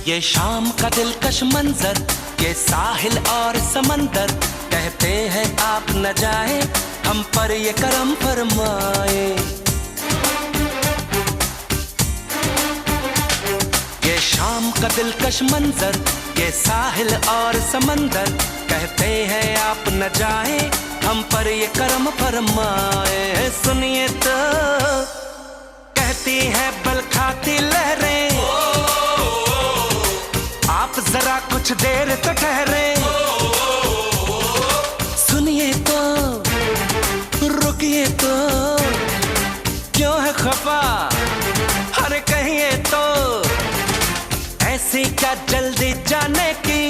ये शाम का दिलकश मंजर, ये साहिल और समंदर, कहते हैं आप न जाए, हम पर ये करम फरमाए। ये शाम का दिलकश मंजर, ये साहिल और समंदर, कहते हैं आप न जाए, हम पर ये करम फरमाए। सुनिए तो कहती है बल खाती लहरें, आप जरा कुछ देर तो ठहरे। सुनिए तो रुकिए तो, क्यों है खफा, अरे कहिए तो, ऐसी क्या जल्दी जाने की।